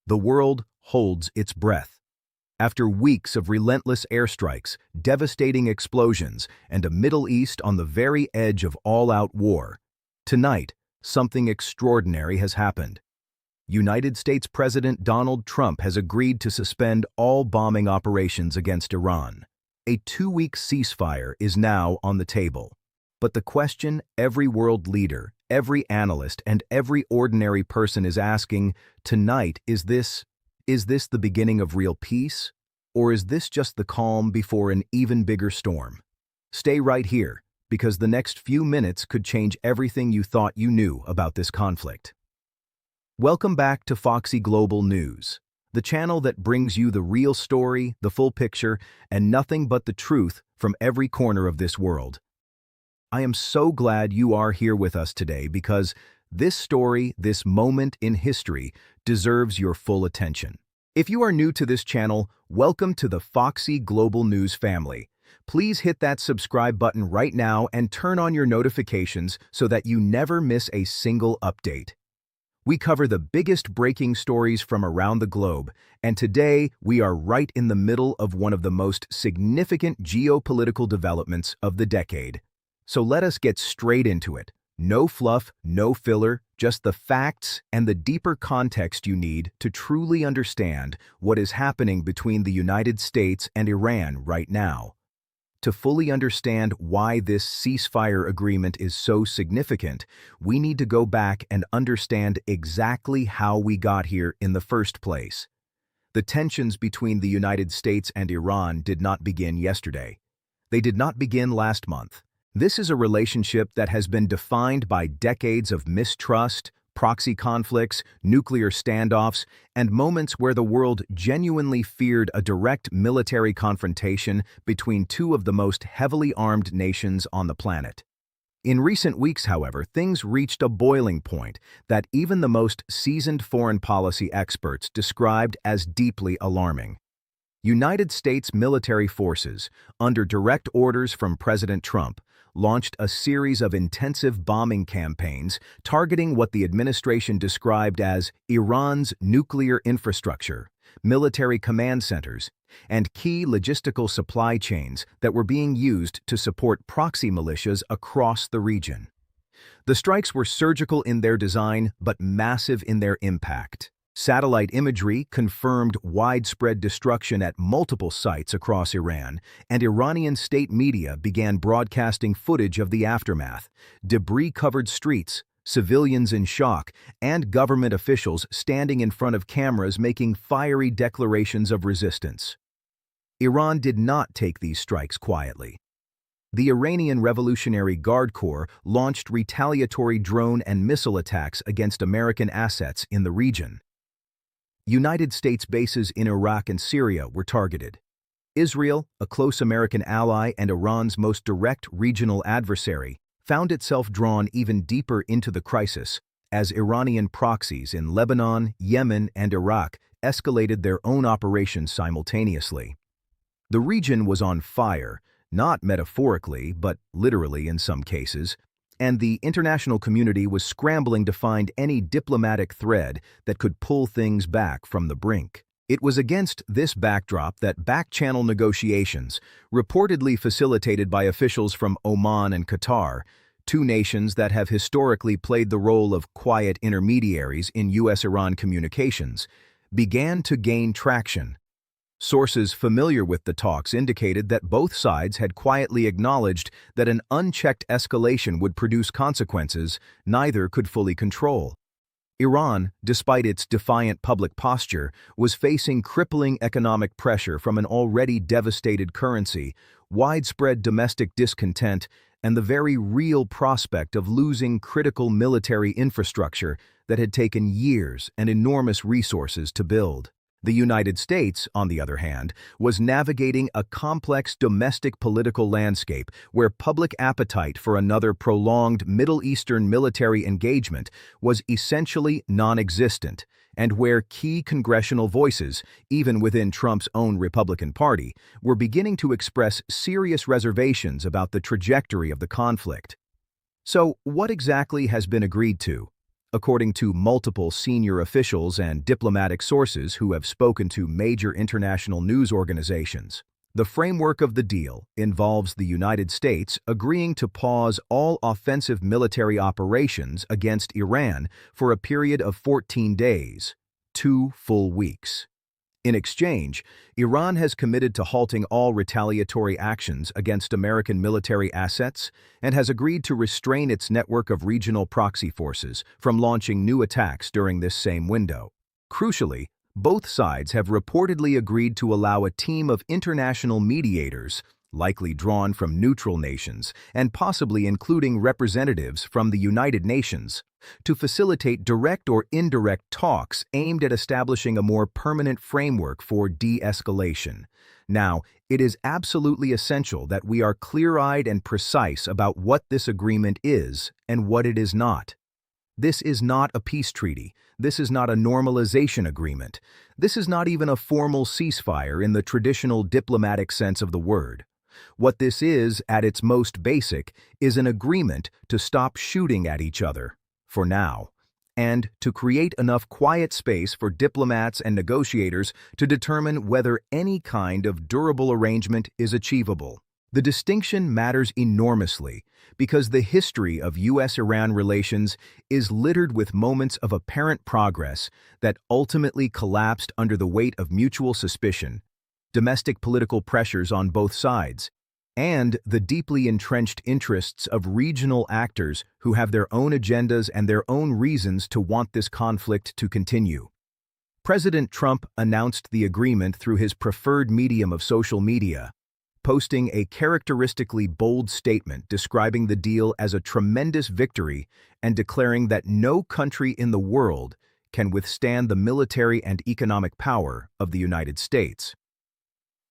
The world holds its breath. After weeks of relentless airstrikes, devastating explosions, and a Middle East on the very edge of all-out war, tonight, something extraordinary has happened. United States President Donald Trump has agreed to suspend all bombing operations against Iran. A 2-week ceasefire is now on the table. But the question every world leader, every analyst, and every ordinary person is asking tonight is this the beginning of real peace? Or is this just the calm before an even bigger storm? Stay right here, because the next few minutes could change everything you thought you knew about this conflict. Welcome back to Foxy Global News, the channel that brings you the real story, the full picture, and nothing but the truth from every corner of this world. I am so glad you are here with us today because this story, this moment in history, deserves your full attention. If you are new to this channel, welcome to the Foxy Global News family. Please hit that subscribe button right now and turn on your notifications so that you never miss a single update. We cover the biggest breaking stories from around the globe, and today we are right in the middle of one of the most significant geopolitical developments of the decade. So let us get straight into it. No fluff, no filler, just the facts and the deeper context you need to truly understand what is happening between the United States and Iran right now. To fully understand why this ceasefire agreement is so significant, we need to go back and understand exactly how we got here in the first place. The tensions between the United States and Iran did not begin yesterday. They did not begin last month. This is a relationship that has been defined by decades of mistrust, proxy conflicts, nuclear standoffs, and moments where the world genuinely feared a direct military confrontation between two of the most heavily armed nations on the planet. In recent weeks, however, things reached a boiling point that even the most seasoned foreign policy experts described as deeply alarming. United States military forces, under direct orders from President Trump, launched a series of intensive bombing campaigns targeting what the administration described as Iran's nuclear infrastructure, military command centers, and key logistical supply chains that were being used to support proxy militias across the region. The strikes were surgical in their design but massive in their impact. Satellite imagery confirmed widespread destruction at multiple sites across Iran, and Iranian state media began broadcasting footage of the aftermath: debris-covered streets, civilians in shock, and government officials standing in front of cameras making fiery declarations of resistance. Iran did not take these strikes quietly. The Iranian Revolutionary Guard Corps launched retaliatory drone and missile attacks against American assets in the region. United States bases in Iraq and Syria were targeted. Israel, a close American ally and Iran's most direct regional adversary, found itself drawn even deeper into the crisis as Iranian proxies in Lebanon, Yemen, and Iraq escalated their own operations simultaneously. The region was on fire, not metaphorically, but literally in some cases, and the international community was scrambling to find any diplomatic thread that could pull things back from the brink. It was against this backdrop that back-channel negotiations, reportedly facilitated by officials from Oman and Qatar, two nations that have historically played the role of quiet intermediaries in U.S.-Iran communications, began to gain traction. Sources familiar with the talks indicated that both sides had quietly acknowledged that an unchecked escalation would produce consequences neither could fully control. Iran, despite its defiant public posture, was facing crippling economic pressure from an already devastated currency, widespread domestic discontent, and the very real prospect of losing critical military infrastructure that had taken years and enormous resources to build. The United States, on the other hand, was navigating a complex domestic political landscape where public appetite for another prolonged Middle Eastern military engagement was essentially non-existent, and where key congressional voices, even within Trump's own Republican Party, were beginning to express serious reservations about the trajectory of the conflict. So, what exactly has been agreed to? According to multiple senior officials and diplomatic sources who have spoken to major international news organizations, the framework of the deal involves the United States agreeing to pause all offensive military operations against Iran for a period of 14 days, 2 full weeks. In exchange, Iran has committed to halting all retaliatory actions against American military assets and has agreed to restrain its network of regional proxy forces from launching new attacks during this same window. Crucially, both sides have reportedly agreed to allow a team of international mediators, likely drawn from neutral nations and possibly including representatives from the United Nations, to facilitate direct or indirect talks aimed at establishing a more permanent framework for de-escalation. Now, it is absolutely essential that we are clear-eyed and precise about what this agreement is and what it is not. This is not a peace treaty. This is not a normalization agreement. This is not even a formal ceasefire in the traditional diplomatic sense of the word. What this is, at its most basic, is an agreement to stop shooting at each other, for now, and to create enough quiet space for diplomats and negotiators to determine whether any kind of durable arrangement is achievable. The distinction matters enormously because the history of U.S.-Iran relations is littered with moments of apparent progress that ultimately collapsed under the weight of mutual suspicion, domestic political pressures on both sides, and the deeply entrenched interests of regional actors who have their own agendas and their own reasons to want this conflict to continue. President Trump announced the agreement through his preferred medium of social media, posting a characteristically bold statement describing the deal as a tremendous victory and declaring that no country in the world can withstand the military and economic power of the United States.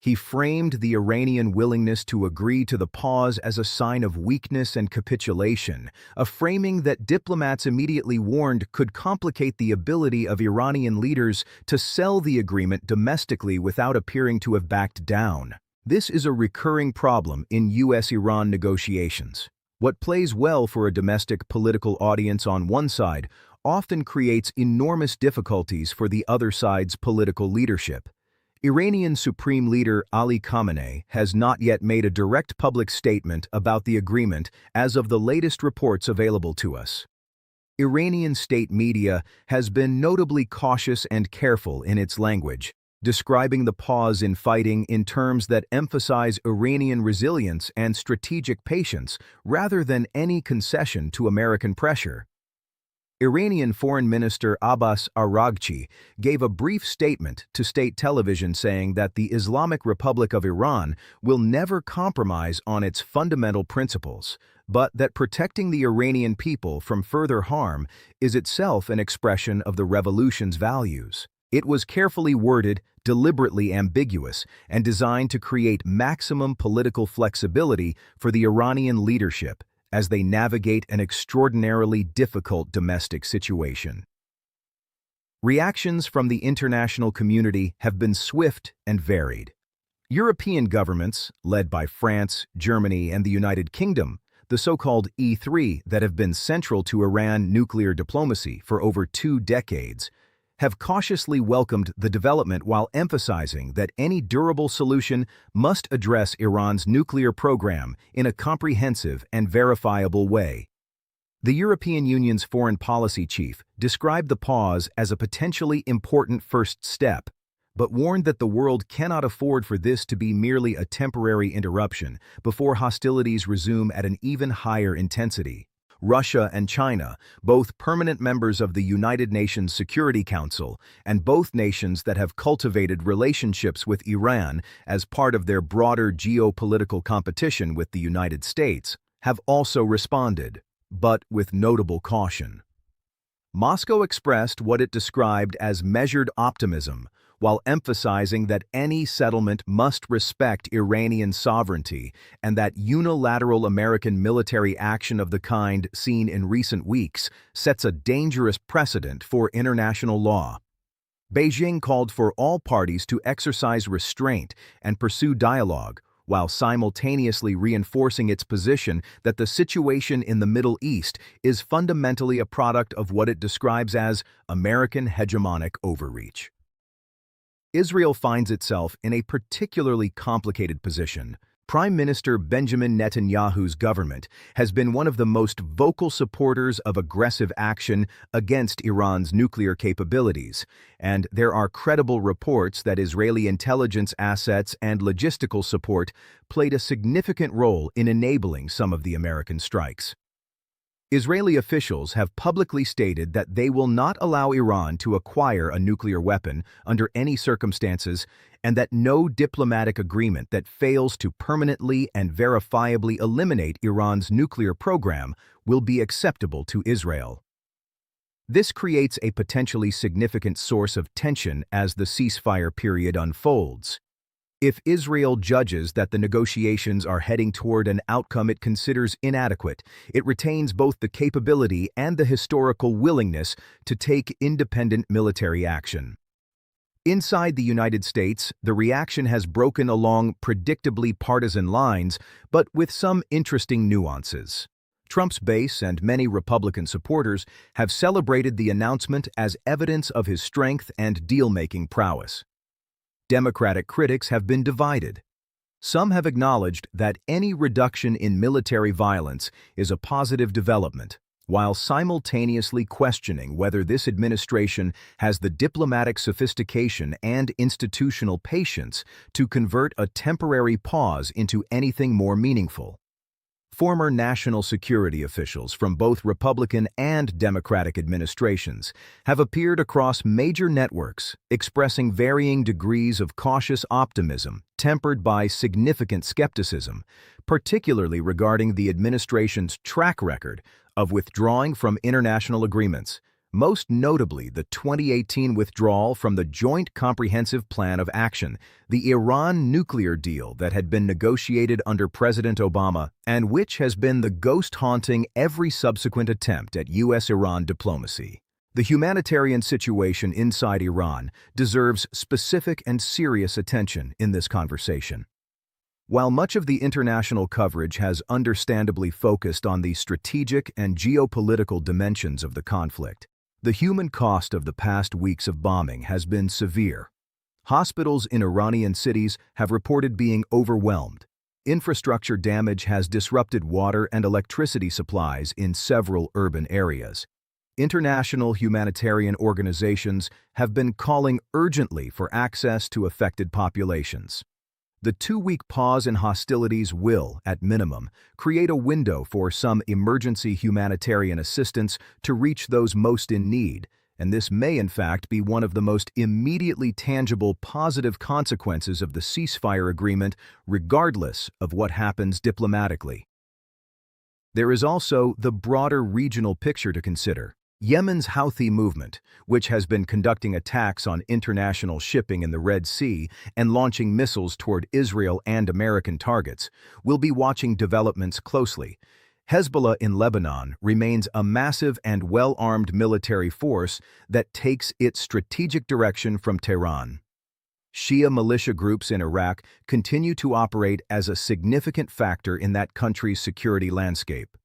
He framed the Iranian willingness to agree to the pause as a sign of weakness and capitulation, a framing that diplomats immediately warned could complicate the ability of Iranian leaders to sell the agreement domestically without appearing to have backed down. This is a recurring problem in U.S.-Iran negotiations. What plays well for a domestic political audience on one side often creates enormous difficulties for the other side's political leadership. Iranian Supreme Leader Ali Khamenei has not yet made a direct public statement about the agreement as of the latest reports available to us. Iranian state media has been notably cautious and careful in its language, describing the pause in fighting in terms that emphasize Iranian resilience and strategic patience rather than any concession to American pressure. Iranian Foreign Minister Abbas Araghchi gave a brief statement to state television saying that the Islamic Republic of Iran will never compromise on its fundamental principles, but that protecting the Iranian people from further harm is itself an expression of the revolution's values. It was carefully worded, deliberately ambiguous, and designed to create maximum political flexibility for the Iranian leadership as they navigate an extraordinarily difficult domestic situation. Reactions from the international community have been swift and varied. European governments, led by France, Germany, and the United Kingdom, the so-called E3 that have been central to Iran nuclear diplomacy for over 2 decades, have cautiously welcomed the development while emphasizing that any durable solution must address Iran's nuclear program in a comprehensive and verifiable way. The European Union's foreign policy chief described the pause as a potentially important first step, but warned that the world cannot afford for this to be merely a temporary interruption before hostilities resume at an even higher intensity. Russia and China, both permanent members of the United Nations Security Council, and both nations that have cultivated relationships with Iran as part of their broader geopolitical competition with the United States, have also responded, but with notable caution. Moscow expressed what it described as measured optimism, while emphasizing that any settlement must respect Iranian sovereignty and that unilateral American military action of the kind seen in recent weeks sets a dangerous precedent for international law. Beijing called for all parties to exercise restraint and pursue dialogue, while simultaneously reinforcing its position that the situation in the Middle East is fundamentally a product of what it describes as American hegemonic overreach. Israel finds itself in a particularly complicated position. Prime Minister Benjamin Netanyahu's government has been one of the most vocal supporters of aggressive action against Iran's nuclear capabilities, and there are credible reports that Israeli intelligence assets and logistical support played a significant role in enabling some of the American strikes. Israeli officials have publicly stated that they will not allow Iran to acquire a nuclear weapon under any circumstances, and that no diplomatic agreement that fails to permanently and verifiably eliminate Iran's nuclear program will be acceptable to Israel. This creates a potentially significant source of tension as the ceasefire period unfolds. If Israel judges that the negotiations are heading toward an outcome it considers inadequate, it retains both the capability and the historical willingness to take independent military action. Inside the United States, the reaction has broken along predictably partisan lines, but with some interesting nuances. Trump's base and many Republican supporters have celebrated the announcement as evidence of his strength and deal-making prowess. Democratic critics have been divided. Some have acknowledged that any reduction in military violence is a positive development, while simultaneously questioning whether this administration has the diplomatic sophistication and institutional patience to convert a temporary pause into anything more meaningful. Former national security officials from both Republican and Democratic administrations have appeared across major networks, expressing varying degrees of cautious optimism tempered by significant skepticism, particularly regarding the administration's track record of withdrawing from international agreements, most notably the 2018 withdrawal from the Joint Comprehensive Plan of Action, the Iran nuclear deal that had been negotiated under President Obama and which has been the ghost haunting every subsequent attempt at U.S.-Iran diplomacy. The humanitarian situation inside Iran deserves specific and serious attention in this conversation. While much of the international coverage has understandably focused on the strategic and geopolitical dimensions of the conflict, the human cost of the past weeks of bombing has been severe. Hospitals in Iranian cities have reported being overwhelmed. Infrastructure damage has disrupted water and electricity supplies in several urban areas. International humanitarian organizations have been calling urgently for access to affected populations. The 2-week pause in hostilities will, at minimum, create a window for some emergency humanitarian assistance to reach those most in need, and this may in fact be one of the most immediately tangible positive consequences of the ceasefire agreement, regardless of what happens diplomatically. There is also the broader regional picture to consider. Yemen's Houthi movement, which has been conducting attacks on international shipping in the Red Sea and launching missiles toward Israel and American targets, will be watching developments closely. Hezbollah in Lebanon remains a massive and well-armed military force that takes its strategic direction from Tehran. Shia militia groups in Iraq continue to operate as a significant factor in that country's security landscape.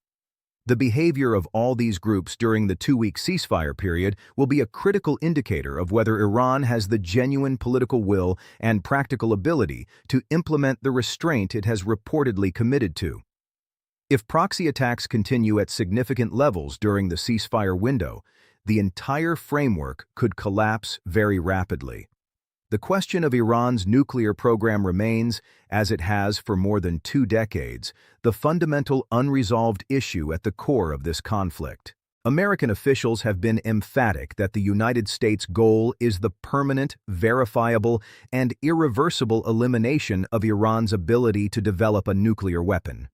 The behavior of all these groups during the 2-week ceasefire period will be a critical indicator of whether Iran has the genuine political will and practical ability to implement the restraint it has reportedly committed to. If proxy attacks continue at significant levels during the ceasefire window, the entire framework could collapse very rapidly. The question of Iran's nuclear program remains, as it has for more than 2 decades, the fundamental unresolved issue at the core of this conflict. American officials have been emphatic that the United States' goal is the permanent, verifiable, and irreversible elimination of Iran's ability to develop a nuclear weapon.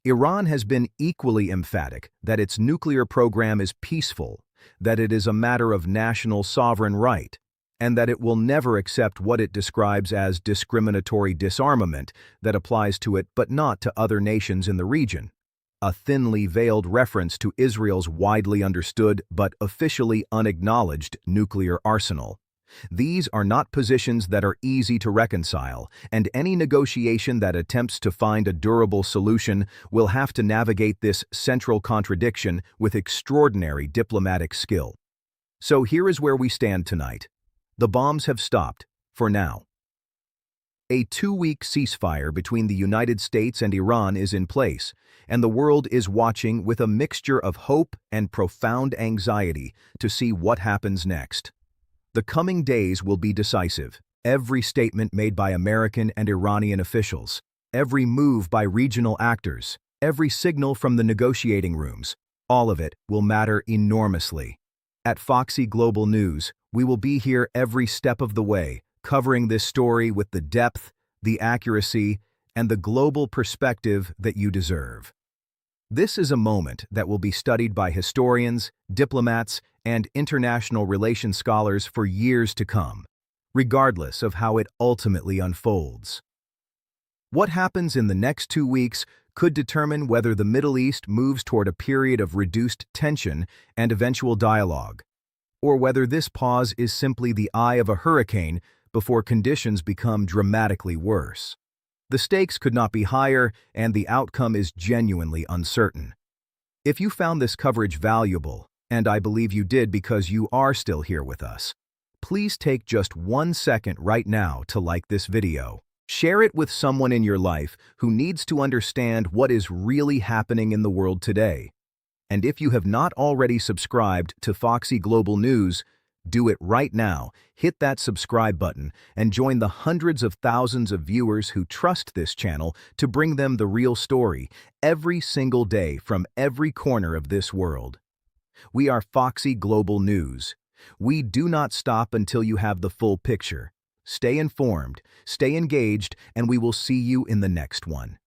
Iran has been equally emphatic that its nuclear program is peaceful, that it is a matter of national sovereign right, and that it will never accept what it describes as discriminatory disarmament that applies to it but not to other nations in the region, a thinly veiled reference to Israel's widely understood but officially unacknowledged nuclear arsenal. These are not positions that are easy to reconcile, and any negotiation that attempts to find a durable solution will have to navigate this central contradiction with extraordinary diplomatic skill. So here is where we stand tonight. The bombs have stopped, for now. A 2-week ceasefire between the United States and Iran is in place, and the world is watching with a mixture of hope and profound anxiety to see what happens next. The coming days will be decisive. Every statement made by American and Iranian officials, every move by regional actors, every signal from the negotiating rooms, all of it will matter enormously. At Foxy Global News, we will be here every step of the way, covering this story with the depth, the accuracy, and the global perspective that you deserve. This is a moment that will be studied by historians, diplomats, and international relations scholars for years to come, regardless of how it ultimately unfolds. What happens in the next 2 weeks could determine whether the Middle East moves toward a period of reduced tension and eventual dialogue, or whether this pause is simply the eye of a hurricane before conditions become dramatically worse. The stakes could not be higher, and the outcome is genuinely uncertain. If you found this coverage valuable, and I believe you did because you are still here with us, please take just 1 second right now to like this video. Share it with someone in your life who needs to understand what is really happening in the world today. And if you have not already subscribed to Foxy Global News, do it right now. Hit that subscribe button and join the hundreds of thousands of viewers who trust this channel to bring them the real story every single day from every corner of this world. We are Foxy Global News. We do not stop until you have the full picture. Stay informed, stay engaged, and we will see you in the next one.